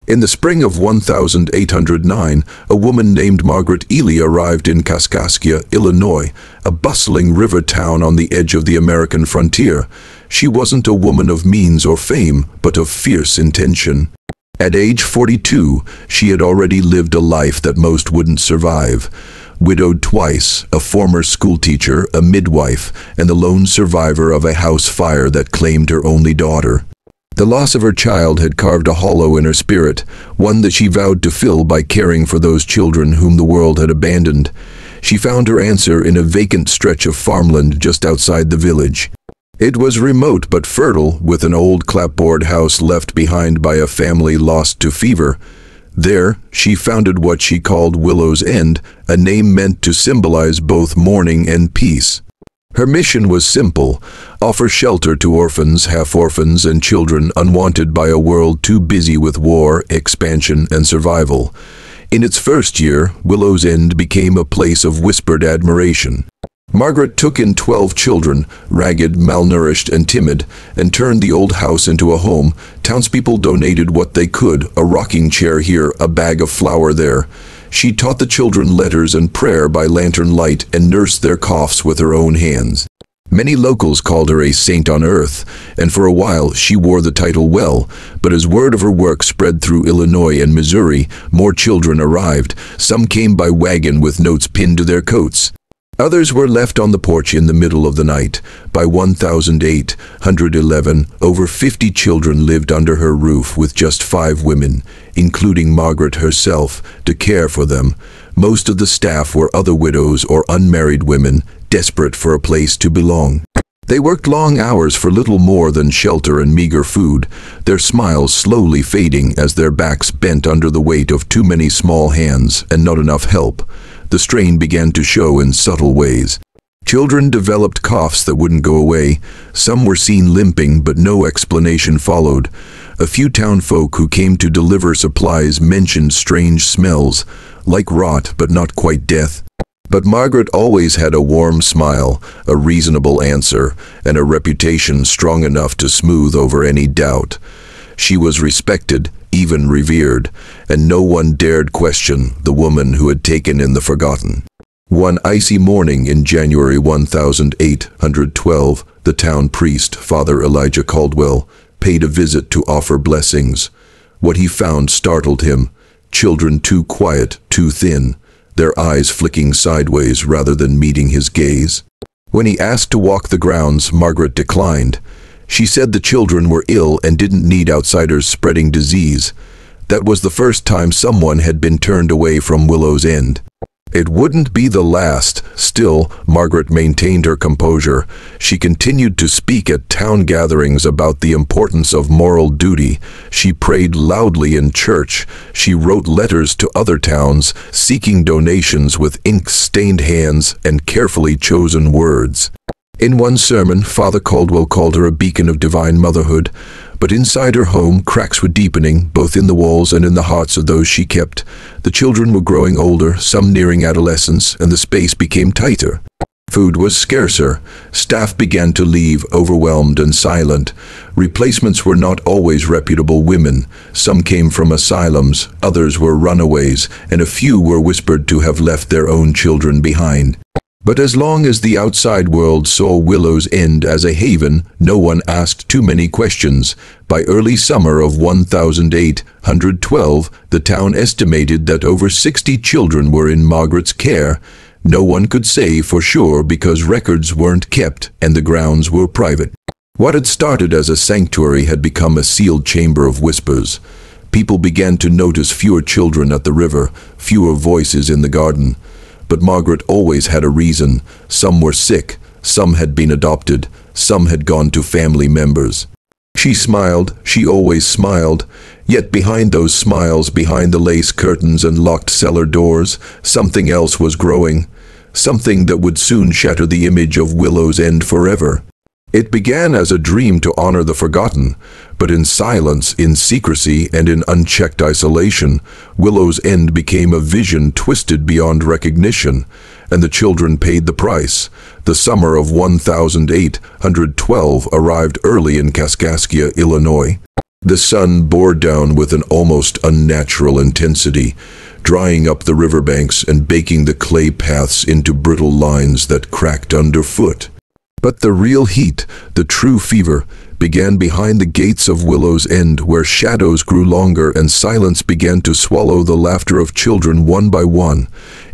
In the spring of 1809, a woman named Margaret Ely arrived in Kaskaskia, Illinois, a bustling river town on the edge of the American frontier. She wasn't a woman of means or fame, but of fierce intention. At age 42, she had already lived a life that most wouldn't survive. Widowed twice, a former schoolteacher, a midwife, and the lone survivor of a house fire that claimed her only daughter. The loss of her child had carved a hollow in her spirit, one that she vowed to fill by caring for those children whom the world had abandoned. She found her answer in a vacant stretch of farmland just outside the village. It was remote but fertile, with an old clapboard house left behind by a family lost to fever. There, she founded what she called Willow's End, a name meant to symbolize both mourning and peace. Her mission was simple: offer shelter to orphans, half-orphans, and children unwanted by a world too busy with war, expansion, and survival. In its first year, Willow's End became a place of whispered admiration. Margaret took in 12 children, ragged, malnourished, and timid, and turned the old house into a home. Townspeople donated what they could, a rocking chair here, a bag of flour there. She taught the children letters and prayer by lantern light and nursed their coughs with her own hands. Many locals called her a saint on earth, and for a while she wore the title well, but as word of her work spread through Illinois and Missouri, more children arrived. Some came by wagon with notes pinned to their coats. Others were left on the porch in the middle of the night. By 1811, over 50 children lived under her roof with just 5 women, including Margaret herself, to care for them. Most of the staff were other widows or unmarried women, desperate for a place to belong. They worked long hours for little more than shelter and meager food, their smiles slowly fading as their backs bent under the weight of too many small hands and not enough help. The strain began to show in subtle ways. Children developed coughs that wouldn't go away. Some were seen limping, but no explanation followed. A few townfolk who came to deliver supplies mentioned strange smells, like rot but not quite death. But Margaret always had a warm smile, a reasonable answer, and a reputation strong enough to smooth over any doubt. She was respected, even revered, and no one dared question the woman who had taken in the forgotten. One icy morning in January 1812, the town priest, Father Elijah Caldwell, paid a visit to offer blessings. What he found startled him: children too quiet, too thin, their eyes flicking sideways rather than meeting his gaze. When he asked to walk the grounds, Margaret declined. She said the children were ill and didn't need outsiders spreading disease. That was the first time someone had been turned away from Willow's End. It wouldn't be the last. Still, Margaret maintained her composure. She continued to speak at town gatherings about the importance of moral duty. She prayed loudly in church. She wrote letters to other towns, seeking donations with ink-stained hands and carefully chosen words. In one sermon, Father Caldwell called her a beacon of divine motherhood, but inside her home, cracks were deepening, both in the walls and in the hearts of those she kept. The children were growing older, some nearing adolescence, and the space became tighter. Food was scarcer. Staff began to leave, overwhelmed and silent. Replacements were not always reputable women. Some came from asylums, others were runaways, and a few were whispered to have left their own children behind. But as long as the outside world saw Willow's End as a haven, no one asked too many questions. By early summer of 1812, the town estimated that over 60 children were in Margaret's care. No one could say for sure because records weren't kept and the grounds were private. What had started as a sanctuary had become a sealed chamber of whispers. People began to notice fewer children at the river, fewer voices in the garden. But Margaret always had a reason. Some were sick, some had been adopted, some had gone to family members. She smiled, she always smiled, yet behind those smiles, behind the lace curtains and locked cellar doors, something else was growing, something that would soon shatter the image of Willow's End forever. It began as a dream to honor the forgotten, but in silence, in secrecy, and in unchecked isolation, Willow's End became a vision twisted beyond recognition, and the children paid the price. The summer of 1812 arrived early in Kaskaskia, Illinois. The sun bore down with an almost unnatural intensity, drying up the riverbanks and baking the clay paths into brittle lines that cracked underfoot. But the real heat, the true fever, began behind the gates of Willow's End, where shadows grew longer and silence began to swallow the laughter of children one by one.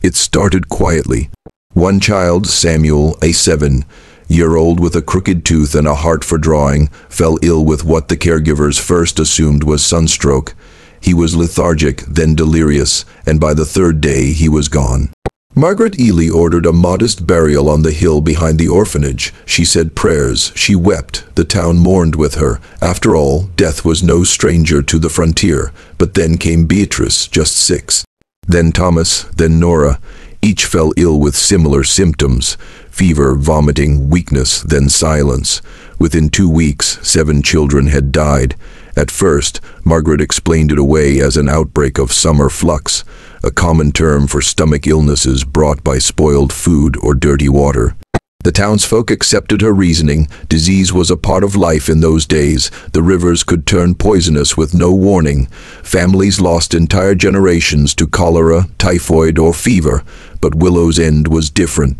It started quietly. One child, Samuel, a 7-year-old with a crooked tooth and a heart for drawing, fell ill with what the caregivers first assumed was sunstroke. He was lethargic, then delirious, and by the third day he was gone. Margaret Ely ordered a modest burial on the hill behind the orphanage. She said prayers, she wept, the town mourned with her. After all, death was no stranger to the frontier. But then came Beatrice, just 6. Then Thomas, then Nora. Each fell ill with similar symptoms: fever, vomiting, weakness, then silence. Within 2 weeks, 7 children had died. At first, Margaret explained it away as an outbreak of summer flux, a common term for stomach illnesses brought by spoiled food or dirty water. The townsfolk accepted her reasoning. Disease was a part of life in those days. The rivers could turn poisonous with no warning. Families lost entire generations to cholera, typhoid, or fever. But Willow's End was different.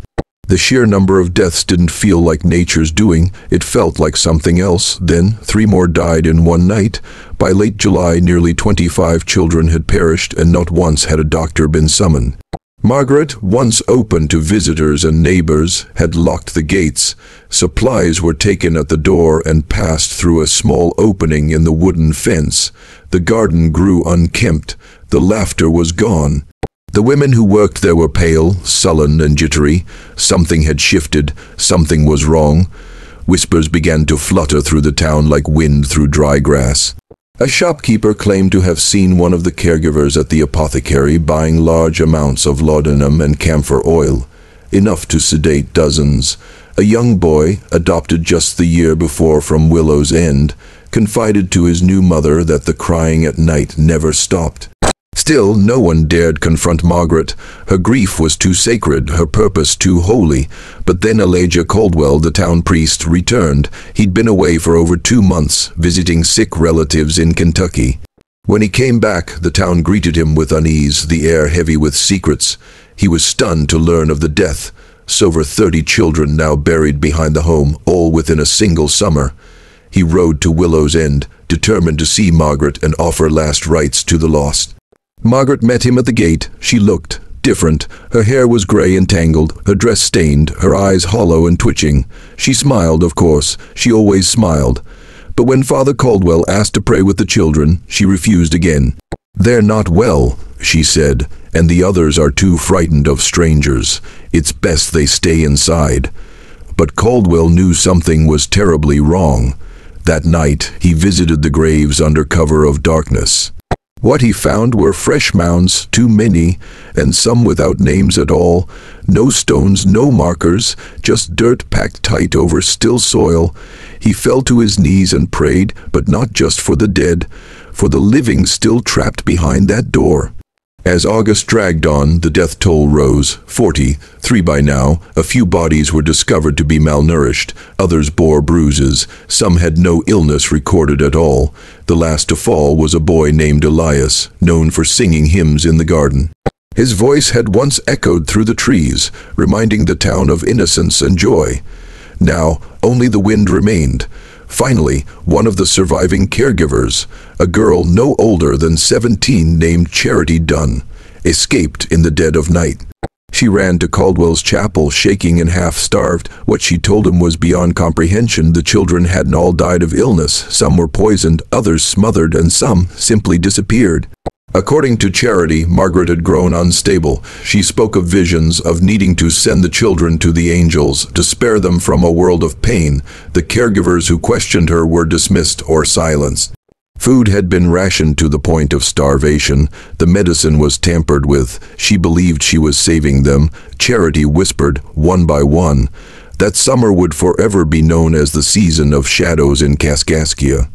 The sheer number of deaths didn't feel like nature's doing. It felt like something else. Then, 3 more died in one night. By late July, nearly 25 children had perished, and not once had a doctor been summoned. Margaret, once open to visitors and neighbors, had locked the gates. Supplies were taken at the door and passed through a small opening in the wooden fence. The garden grew unkempt. The laughter was gone. The women who worked there were pale, sullen, and jittery. Something had shifted. Something was wrong. Whispers began to flutter through the town like wind through dry grass. A shopkeeper claimed to have seen one of the caregivers at the apothecary buying large amounts of laudanum and camphor oil, enough to sedate dozens. A young boy, adopted just the year before from Willow's End, confided to his new mother that the crying at night never stopped. Still, no one dared confront Margaret. Her grief was too sacred, her purpose too holy. But then Elijah Caldwell, the town priest, returned. He'd been away for over 2 months, visiting sick relatives in Kentucky. When he came back, the town greeted him with unease, the air heavy with secrets. He was stunned to learn of the death. Over 30 children now buried behind the home, all within a single summer. He rode to Willow's End, determined to see Margaret and offer last rites to the lost. Margaret met him at the gate. She looked different. Her hair was gray and tangled, her dress stained, her eyes hollow and twitching. She smiled, of course. She always smiled. But when Father Caldwell asked to pray with the children, she refused again. "They're not well," she said, "and the others are too frightened of strangers. It's best they stay inside." But Caldwell knew something was terribly wrong. That night, he visited the graves under cover of darkness. What he found were fresh mounds, too many, and some without names at all. No stones, no markers, just dirt packed tight over still soil. He fell to his knees and prayed, but not just for the dead, for the living still trapped behind that door. As August dragged on, the death toll rose. 43 by now. A few bodies were discovered to be malnourished. Others bore bruises. Some had no illness recorded at all. The last to fall was a boy named Elias, known for singing hymns in the garden. His voice had once echoed through the trees, reminding the town of innocence and joy. Now, only the wind remained. Finally, one of the surviving caregivers, a girl no older than 17 named Charity Dunn, escaped in the dead of night. She ran to Caldwell's chapel, shaking and half-starved. What she told him was beyond comprehension. The children hadn't all died of illness. Some were poisoned, others smothered, and some simply disappeared. According to Charity, Margaret had grown unstable. She spoke of visions, of needing to send the children to the angels, to spare them from a world of pain. The caregivers who questioned her were dismissed or silenced. Food had been rationed to the point of starvation. The medicine was tampered with. She believed she was saving them. Charity whispered, one by one, that summer would forever be known as the season of shadows in Kaskaskia.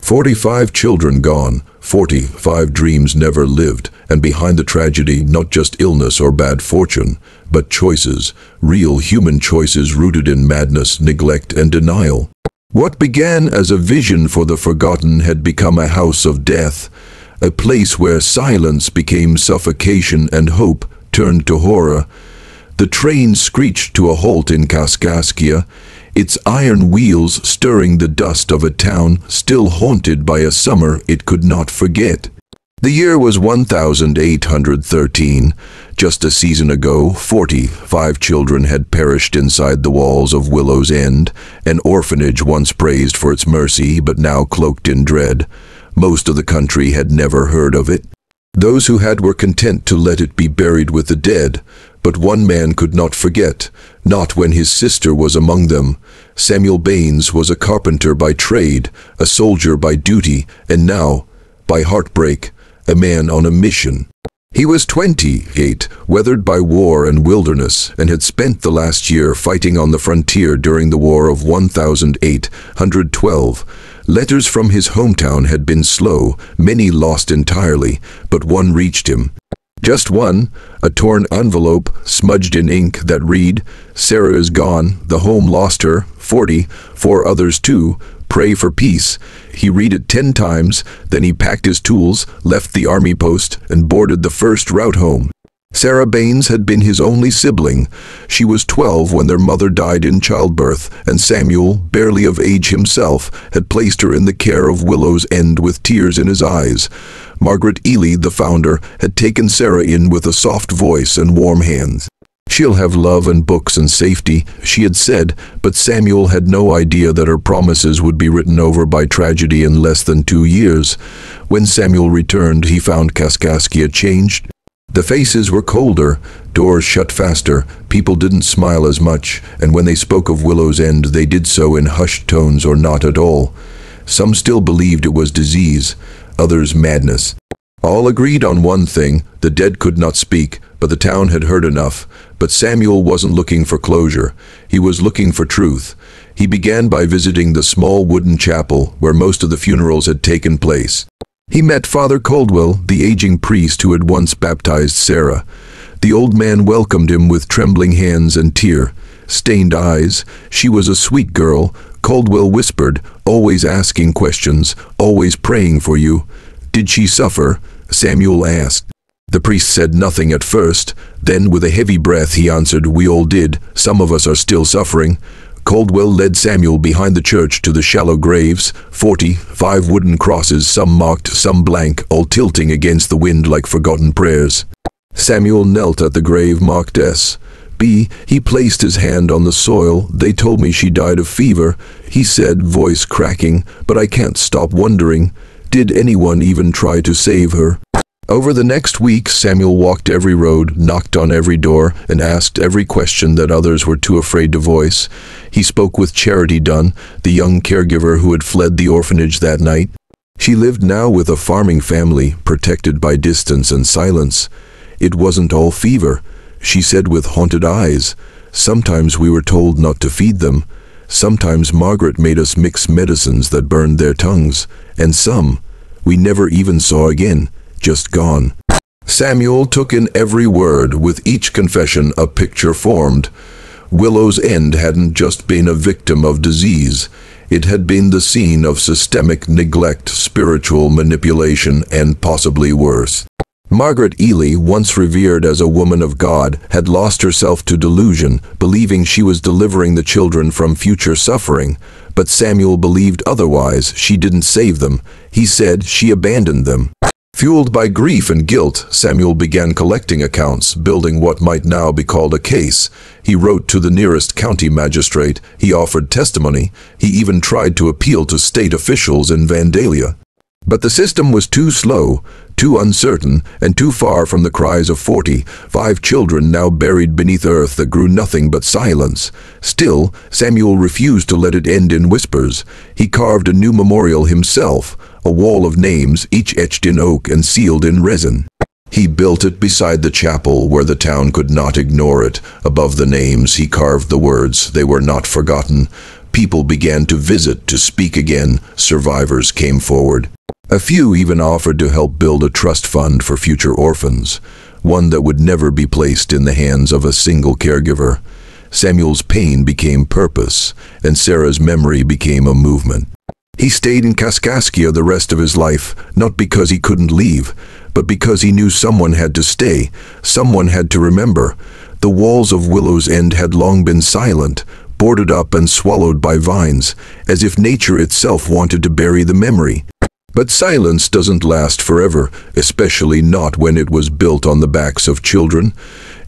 45 children gone, 45 dreams never lived, and behind the tragedy, not just illness or bad fortune, but choices, real human choices rooted in madness, neglect, and denial. What began as a vision for the forgotten had become a house of death, a place where silence became suffocation and hope turned to horror. The train screeched to a halt in Kaskaskia, its iron wheels stirring the dust of a town still haunted by a summer it could not forget. The year was 1813. Just a season ago, 45 children had perished inside the walls of Willow's End, an orphanage once praised for its mercy but now cloaked in dread. Most of the country had never heard of it. Those who had were content to let it be buried with the dead, but one man could not forget, not when his sister was among them. Samuel Baines was a carpenter by trade, a soldier by duty, and now, by heartbreak, a man on a mission. He was 28, weathered by war and wilderness, and had spent the last year fighting on the frontier during the War of 1812. Letters from his hometown had been slow, many lost entirely, but one reached him. Just one, a torn envelope smudged in ink that read, "Sarah is gone, the home lost her, 44 others too, pray for peace." He read it 10 times, then he packed his tools, left the army post, and boarded the first route home. Sarah Baines had been his only sibling. She was 12 when their mother died in childbirth, and Samuel, barely of age himself, had placed her in the care of Willow's End with tears in his eyes. Margaret Eerie, the founder, had taken Sarah in with a soft voice and warm hands. "She'll have love and books and safety," she had said, but Samuel had no idea that her promises would be written over by tragedy in less than 2 years. When Samuel returned, he found Kaskaskia changed. The faces were colder, doors shut faster, people didn't smile as much, and when they spoke of Willow's End, they did so in hushed tones or not at all. Some still believed it was disease, others madness. All agreed on one thing: the dead could not speak, but the town had heard enough. But Samuel wasn't looking for closure. He was looking for truth. He began by visiting the small wooden chapel where most of the funerals had taken place. He met Father Caldwell, the aging priest who had once baptized Sarah. The old man welcomed him with trembling hands and tear-stained eyes. "She was a sweet girl," Caldwell whispered, "always asking questions, always praying for you." "Did she suffer?" Samuel asked. The priest said nothing at first. Then, with a heavy breath, he answered, "We all did. Some of us are still suffering." Caldwell led Samuel behind the church to the shallow graves, 45 wooden crosses, some marked, some blank, all tilting against the wind like forgotten prayers. Samuel knelt at the grave marked S.B. He placed his hand on the soil. "They told me she died of fever," he said, voice cracking, "but I can't stop wondering. Did anyone even try to save her?" Over the next week, Samuel walked every road, knocked on every door, and asked every question that others were too afraid to voice. He spoke with Charity Dunn, the young caregiver who had fled the orphanage that night. She lived now with a farming family, protected by distance and silence. "It wasn't all fever," she said with haunted eyes. "Sometimes we were told not to feed them. Sometimes Margaret made us mix medicines that burned their tongues. And some we never even saw again. Just gone." Samuel took in every word. With each confession, a picture formed. Willow's End hadn't just been a victim of disease. It had been the scene of systemic neglect, spiritual manipulation, and possibly worse. Margaret Eerie, once revered as a woman of God, had lost herself to delusion, believing she was delivering the children from future suffering. But Samuel believed otherwise. She didn't save them. He said she abandoned them. Fueled by grief and guilt, Samuel began collecting accounts, building what might now be called a case. He wrote to the nearest county magistrate. He offered testimony. He even tried to appeal to state officials in Vandalia. But the system was too slow, too uncertain, and too far from the cries of 45 children now buried beneath earth that grew nothing but silence. Still, Samuel refused to let it end in whispers. He carved a new memorial himself, a wall of names, each etched in oak and sealed in resin. He built it beside the chapel where the town could not ignore it. Above the names, he carved the words, "They were not forgotten." People began to visit, to speak again. Survivors came forward. A few even offered to help build a trust fund for future orphans, one that would never be placed in the hands of a single caregiver. Samuel's pain became purpose, and Sarah's memory became a movement. He stayed in Kaskaskia the rest of his life, not because he couldn't leave, but because he knew someone had to stay, someone had to remember. The walls of Willow's End had long been silent, boarded up and swallowed by vines, as if nature itself wanted to bury the memory. But silence doesn't last forever, especially not when it was built on the backs of children,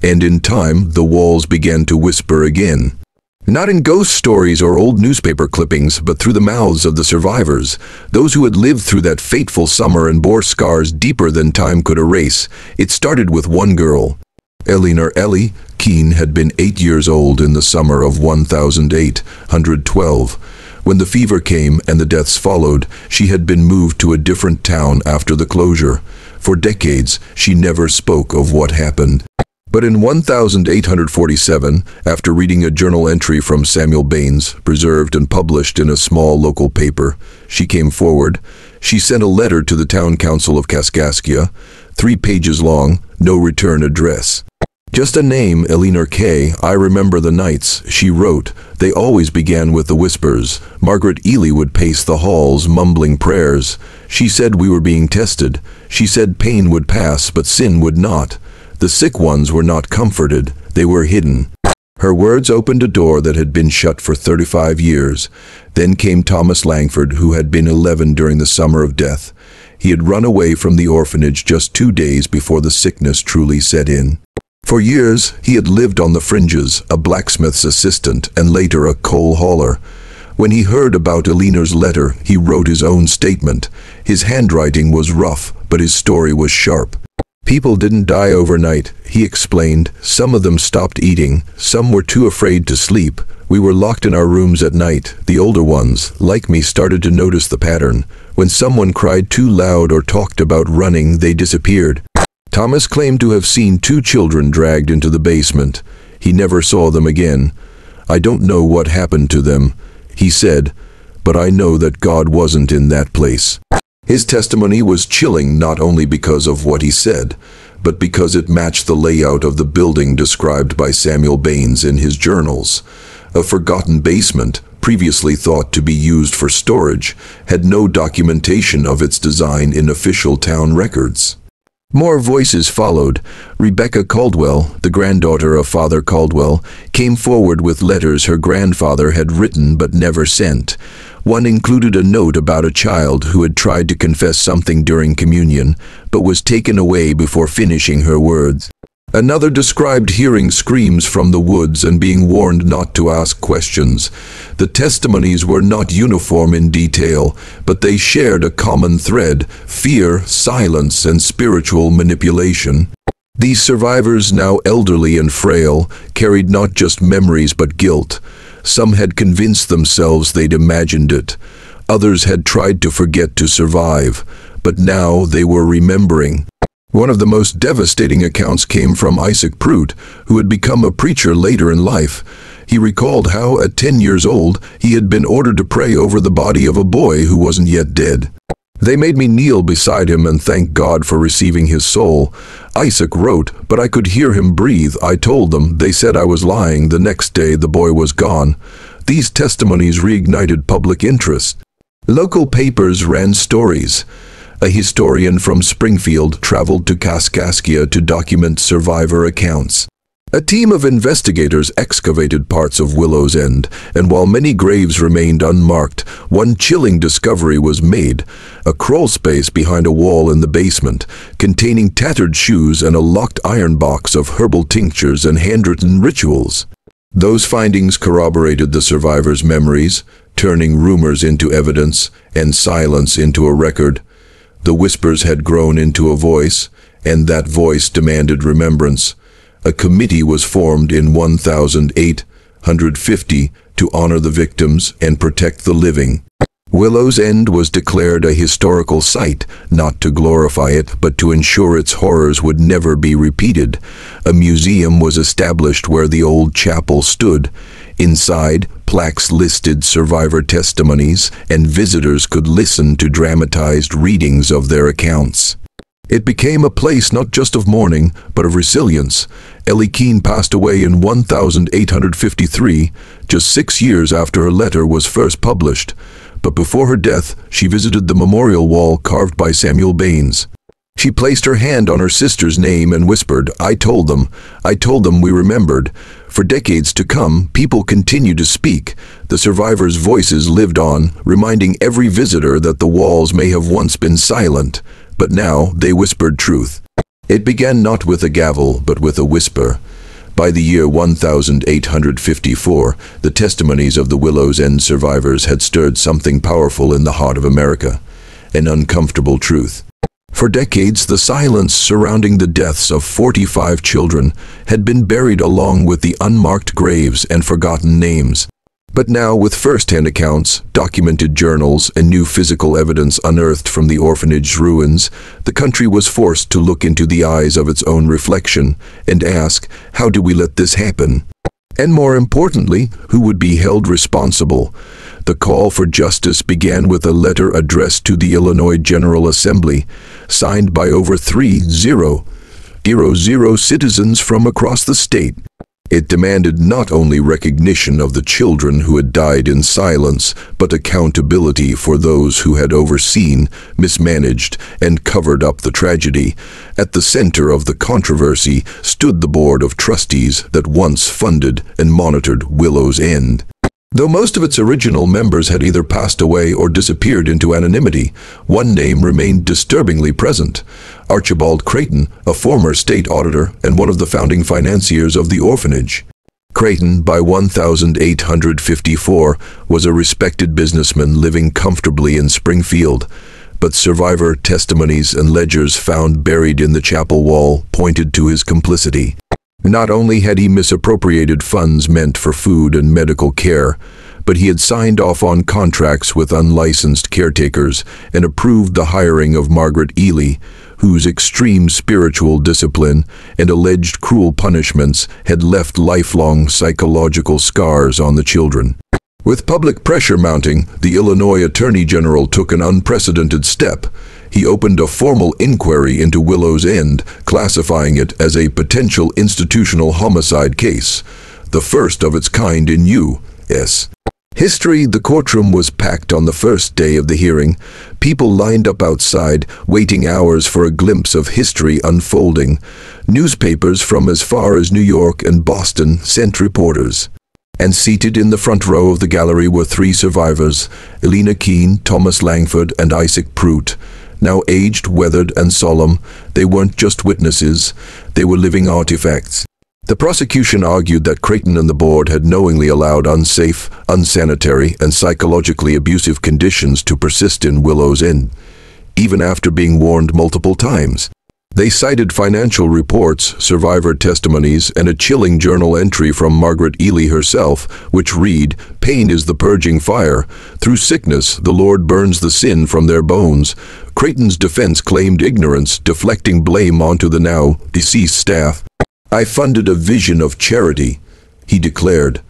and in time the walls began to whisper again. Not in ghost stories or old newspaper clippings, but through the mouths of the survivors, those who had lived through that fateful summer and bore scars deeper than time could erase. It started with one girl. Eleanor Ellie Keene had been 8 years old in the summer of 1812. When the fever came and the deaths followed, she had been moved to a different town after the closure. For decades, she never spoke of what happened. But in 1847, after reading a journal entry from Samuel Baines, preserved and published in a small local paper, she came forward. She sent a letter to the town council of Kaskaskia, 3 pages long, no return address. Just a name, Eleanor K. I remember the nights, she wrote. They always began with the whispers. Margaret Ely would pace the halls, mumbling prayers. She said we were being tested. She said pain would pass, but sin would not. The sick ones were not comforted, they were hidden. Her words opened a door that had been shut for 35 years. Then came Thomas Langford, who had been 11 during the summer of death. He had run away from the orphanage just 2 days before the sickness truly set in. For years, he had lived on the fringes, a blacksmith's assistant and later a coal hauler. When he heard about Eleanor's letter, he wrote his own statement. His handwriting was rough, but his story was sharp. People didn't die overnight, he explained. Some of them stopped eating, some were too afraid to sleep. We were locked in our rooms at night. The older ones, like me, started to notice the pattern. When someone cried too loud or talked about running, they disappeared. Thomas claimed to have seen 2 children dragged into the basement. He never saw them again. I don't know what happened to them, he said, but I know that God wasn't in that place. His testimony was chilling not only because of what he said, but because it matched the layout of the building described by Samuel Baines in his journals. A forgotten basement, previously thought to be used for storage, had no documentation of its design in official town records. More voices followed. Rebecca Caldwell, the granddaughter of Father Caldwell, came forward with letters her grandfather had written but never sent. One included a note about a child who had tried to confess something during communion, but was taken away before finishing her words. Another described hearing screams from the woods and being warned not to ask questions. The testimonies were not uniform in detail, but they shared a common thread: fear, silence, and spiritual manipulation. These survivors, now elderly and frail, carried not just memories but guilt. Some had convinced themselves they'd imagined it. Others had tried to forget to survive, but now they were remembering. One of the most devastating accounts came from Isaac Prout, who had become a preacher later in life. He recalled how, at 10 years old, he had been ordered to pray over the body of a boy who wasn't yet dead. They made me kneel beside him and thank God for receiving his soul. Isaac wrote, but I could hear him breathe. I told them. They said I was lying. The next day, the boy was gone. These testimonies reignited public interest. Local papers ran stories. A historian from Springfield traveled to Kaskaskia to document survivor accounts. A team of investigators excavated parts of Willow's End, and while many graves remained unmarked, one chilling discovery was made: a crawl space behind a wall in the basement, containing tattered shoes and a locked iron box of herbal tinctures and handwritten rituals. Those findings corroborated the survivors' memories, turning rumors into evidence and silence into a record. The whispers had grown into a voice, and that voice demanded remembrance. A committee was formed in 1850 to honor the victims and protect the living. Willow's End was declared a historical site, not to glorify it, but to ensure its horrors would never be repeated. A museum was established where the old chapel stood. Inside, plaques listed survivor testimonies, and visitors could listen to dramatized readings of their accounts. It became a place not just of mourning, but of resilience. Ellie Keene passed away in 1853, just 6 years after her letter was first published. But before her death, she visited the memorial wall carved by Samuel Baines. She placed her hand on her sister's name and whispered, I told them we remembered." For decades to come, people continued to speak. The survivors' voices lived on, reminding every visitor that the walls may have once been silent, but now they whispered truth. It began not with a gavel, but with a whisper. By the year 1854, the testimonies of the Willow's End survivors had stirred something powerful in the heart of America, an uncomfortable truth. For decades, the silence surrounding the deaths of 45 children had been buried along with the unmarked graves and forgotten names. But now, with first-hand accounts, documented journals, and new physical evidence unearthed from the orphanage's ruins, the country was forced to look into the eyes of its own reflection and ask, how do we let this happen? And more importantly, who would be held responsible? The call for justice began with a letter addressed to the Illinois General Assembly, signed by over 300 citizens from across the state. It demanded not only recognition of the children who had died in silence, but accountability for those who had overseen, mismanaged, and covered up the tragedy. At the center of the controversy stood the board of trustees that once funded and monitored Willow's End. Though most of its original members had either passed away or disappeared into anonymity, one name remained disturbingly present: Archibald Creighton, a former state auditor and one of the founding financiers of the orphanage. Creighton, by 1854, was a respected businessman living comfortably in Springfield, but survivor testimonies and ledgers found buried in the chapel wall pointed to his complicity. Not only had he misappropriated funds meant for food and medical care, but he had signed off on contracts with unlicensed caretakers and approved the hiring of Margaret Eerie, whose extreme spiritual discipline and alleged cruel punishments had left lifelong psychological scars on the children. With public pressure mounting, the Illinois Attorney General took an unprecedented step. He opened a formal inquiry into Willow's End, classifying it as a potential institutional homicide case, the first of its kind in U.S. history. The courtroom was packed on the first day of the hearing. People lined up outside, waiting hours for a glimpse of history unfolding. Newspapers from as far as New York and Boston sent reporters. And seated in the front row of the gallery were 3 survivors: Elena Keene, Thomas Langford, and Isaac Prout. Now aged, weathered, and solemn, they weren't just witnesses, they were living artifacts. The prosecution argued that Creighton and the board had knowingly allowed unsafe, unsanitary, and psychologically abusive conditions to persist in Willow's End, even after being warned multiple times. They cited financial reports, survivor testimonies, and a chilling journal entry from Margaret Eerie herself, which read, "Pain is the purging fire. Through sickness, the Lord burns the sin from their bones." Creighton's defense claimed ignorance, deflecting blame onto the now deceased staff. "I funded a vision of charity," he declared.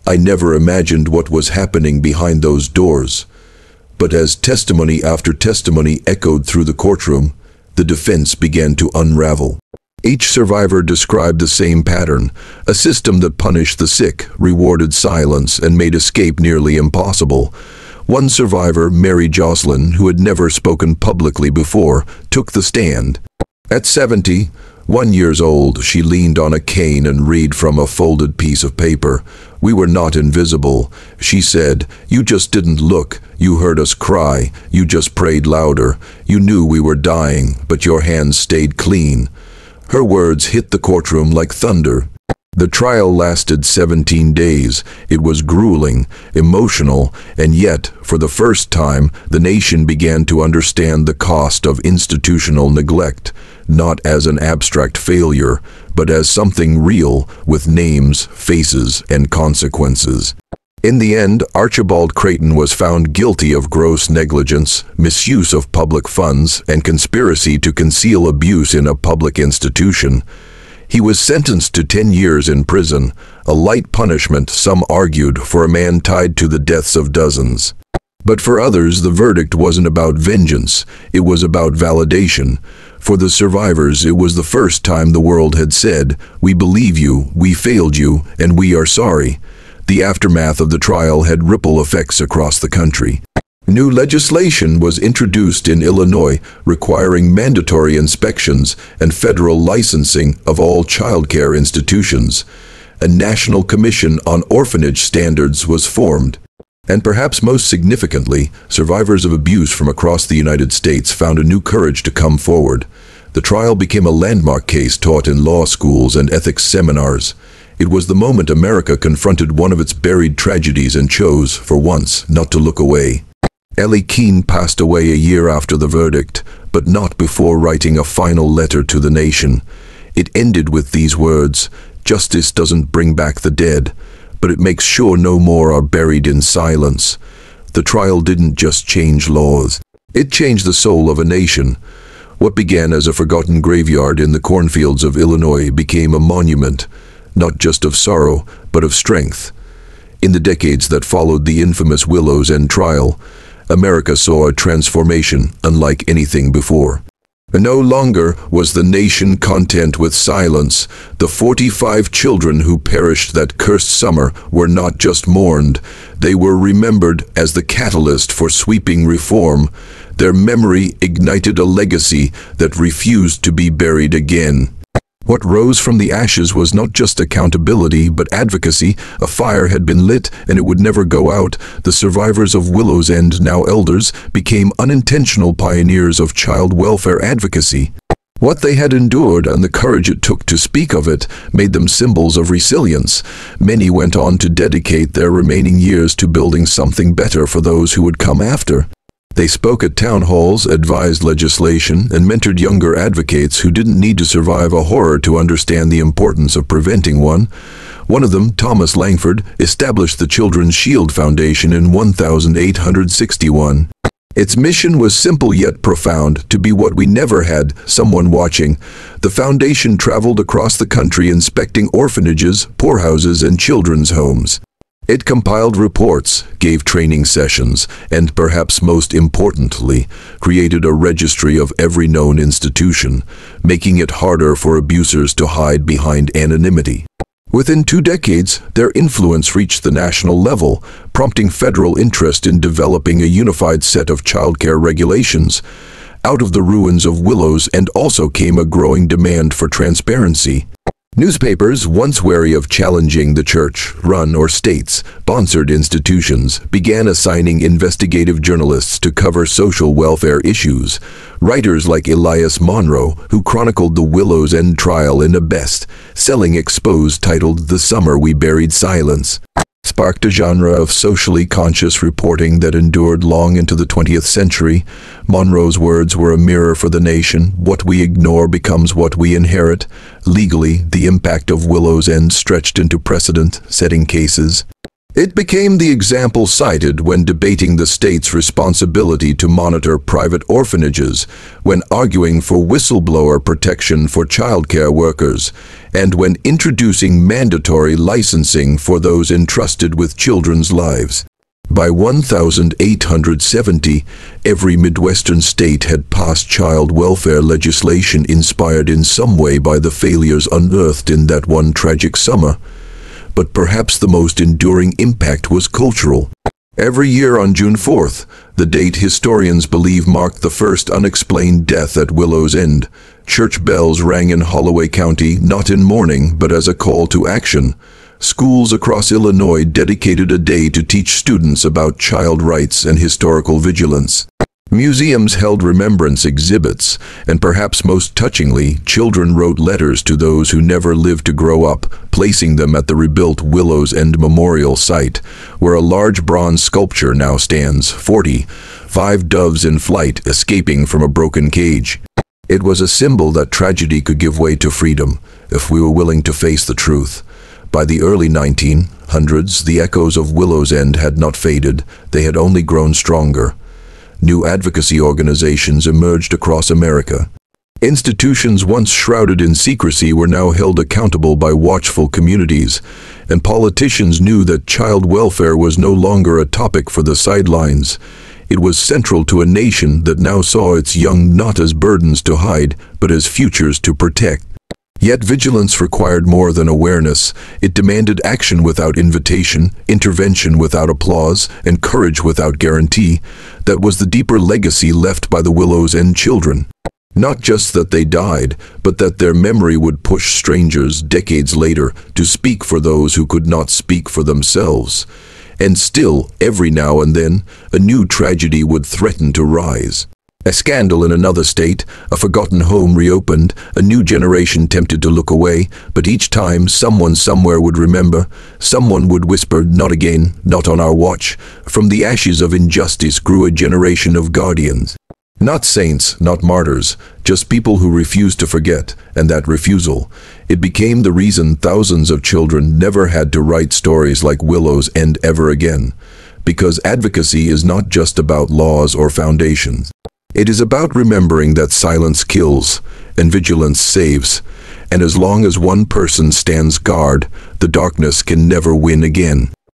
"I never imagined what was happening behind those doors." But as testimony after testimony echoed through the courtroom, the defense began to unravel. Each survivor described the same pattern: a system that punished the sick, rewarded silence, and made escape nearly impossible. One survivor, Mary Jocelyn, who had never spoken publicly before, took the stand. At 71 years old, she leaned on a cane and read from a folded piece of paper. "We were not invisible," she said. "You just didn't look. You heard us cry. You just prayed louder. You knew we were dying, but your hands stayed clean." Her words hit the courtroom like thunder. The trial lasted 17 days. It was grueling, emotional, and yet, for the first time, the nation began to understand the cost of institutional neglect, not as an abstract failure, but as something real, with names, faces, and consequences. In the end, Archibald Creighton was found guilty of gross negligence, misuse of public funds, and conspiracy to conceal abuse in a public institution. He was sentenced to 10 years in prison, a light punishment, some argued, for a man tied to the deaths of dozens. But for others, the verdict wasn't about vengeance, it was about validation. For the survivors, it was the first time the world had said, "We believe you, we failed you, and we are sorry." The aftermath of the trial had ripple effects across the country. New legislation was introduced in Illinois requiring mandatory inspections and federal licensing of all childcare institutions. A National Commission on Orphanage Standards was formed. And perhaps most significantly, survivors of abuse from across the United States found a new courage to come forward. The trial became a landmark case taught in law schools and ethics seminars. It was the moment America confronted one of its buried tragedies and chose, for once, not to look away. Ellie Keene passed away a year after the verdict, but not before writing a final letter to the nation. It ended with these words, "Justice doesn't bring back the dead, but it makes sure no more are buried in silence." The trial didn't just change laws. It changed the soul of a nation. What began as a forgotten graveyard in the cornfields of Illinois became a monument, not just of sorrow, but of strength. In the decades that followed the infamous Willows End trial, America saw a transformation unlike anything before. No longer was the nation content with silence. The 45 children who perished that cursed summer were not just mourned, they were remembered as the catalyst for sweeping reform. Their memory ignited a legacy that refused to be buried again. What rose from the ashes was not just accountability, but advocacy. A fire had been lit, and it would never go out. The survivors of Willow's End, now elders, became unintentional pioneers of child welfare advocacy. What they had endured and the courage it took to speak of it made them symbols of resilience. Many went on to dedicate their remaining years to building something better for those who would come after. They spoke at town halls, advised legislation, and mentored younger advocates who didn't need to survive a horror to understand the importance of preventing one. One of them, Thomas Langford, established the Children's Shield Foundation in 1861. Its mission was simple yet profound, to be what we never had, someone watching. The foundation traveled across the country inspecting orphanages, poorhouses, and children's homes. It compiled reports, gave training sessions, and perhaps most importantly, created a registry of every known institution, making it harder for abusers to hide behind anonymity. Within 2 decades, their influence reached the national level, prompting federal interest in developing a unified set of childcare regulations. Out of the ruins of Willows End also came a growing demand for transparency. Newspapers, once wary of challenging the church-run or state-sponsored institutions, began assigning investigative journalists to cover social welfare issues. Writers like Elias Monroe, who chronicled the Willows End trial in a best-selling expose titled "The Summer We Buried Silence," sparked a genre of socially conscious reporting that endured long into the 20th century. Monroe's words were a mirror for the nation. What we ignore becomes what we inherit. Legally, the impact of Willow's End stretched into precedent-setting cases. It became the example cited when debating the state's responsibility to monitor private orphanages, when arguing for whistleblower protection for childcare workers, and when introducing mandatory licensing for those entrusted with children's lives. By 1870, every Midwestern state had passed child welfare legislation inspired in some way by the failures unearthed in that one tragic summer. But perhaps the most enduring impact was cultural. Every year on June 4th, the date historians believe marked the first unexplained death at Willow's End, church bells rang in Holloway County, not in mourning, but as a call to action. Schools across Illinois dedicated a day to teach students about child rights and historical vigilance. Museums held remembrance exhibits, and perhaps most touchingly, children wrote letters to those who never lived to grow up, placing them at the rebuilt Willow's End Memorial Site, where a large bronze sculpture now stands, 45 doves in flight escaping from a broken cage. It was a symbol that tragedy could give way to freedom, if we were willing to face the truth. By the early 1900s, the echoes of Willow's End had not faded, they had only grown stronger. New advocacy organizations emerged across America. Institutions once shrouded in secrecy were now held accountable by watchful communities, and politicians knew that child welfare was no longer a topic for the sidelines. It was central to a nation that now saw its young not as burdens to hide, but as futures to protect. Yet vigilance required more than awareness. It demanded action without invitation, intervention without applause, and courage without guarantee. That was the deeper legacy left by the Willow's End children. Not just that they died, but that their memory would push strangers decades later to speak for those who could not speak for themselves. And still, every now and then, a new tragedy would threaten to rise. A scandal in another state, a forgotten home reopened, a new generation tempted to look away, but each time someone somewhere would remember, someone would whisper, "Not again, not on our watch." From the ashes of injustice grew a generation of guardians. Not saints, not martyrs, just people who refused to forget, and that refusal, it became the reason thousands of children never had to write stories like Willow's End ever again. Because advocacy is not just about laws or foundations. It is about remembering that silence kills and vigilance saves, and as long as one person stands guard, the darkness can never win again.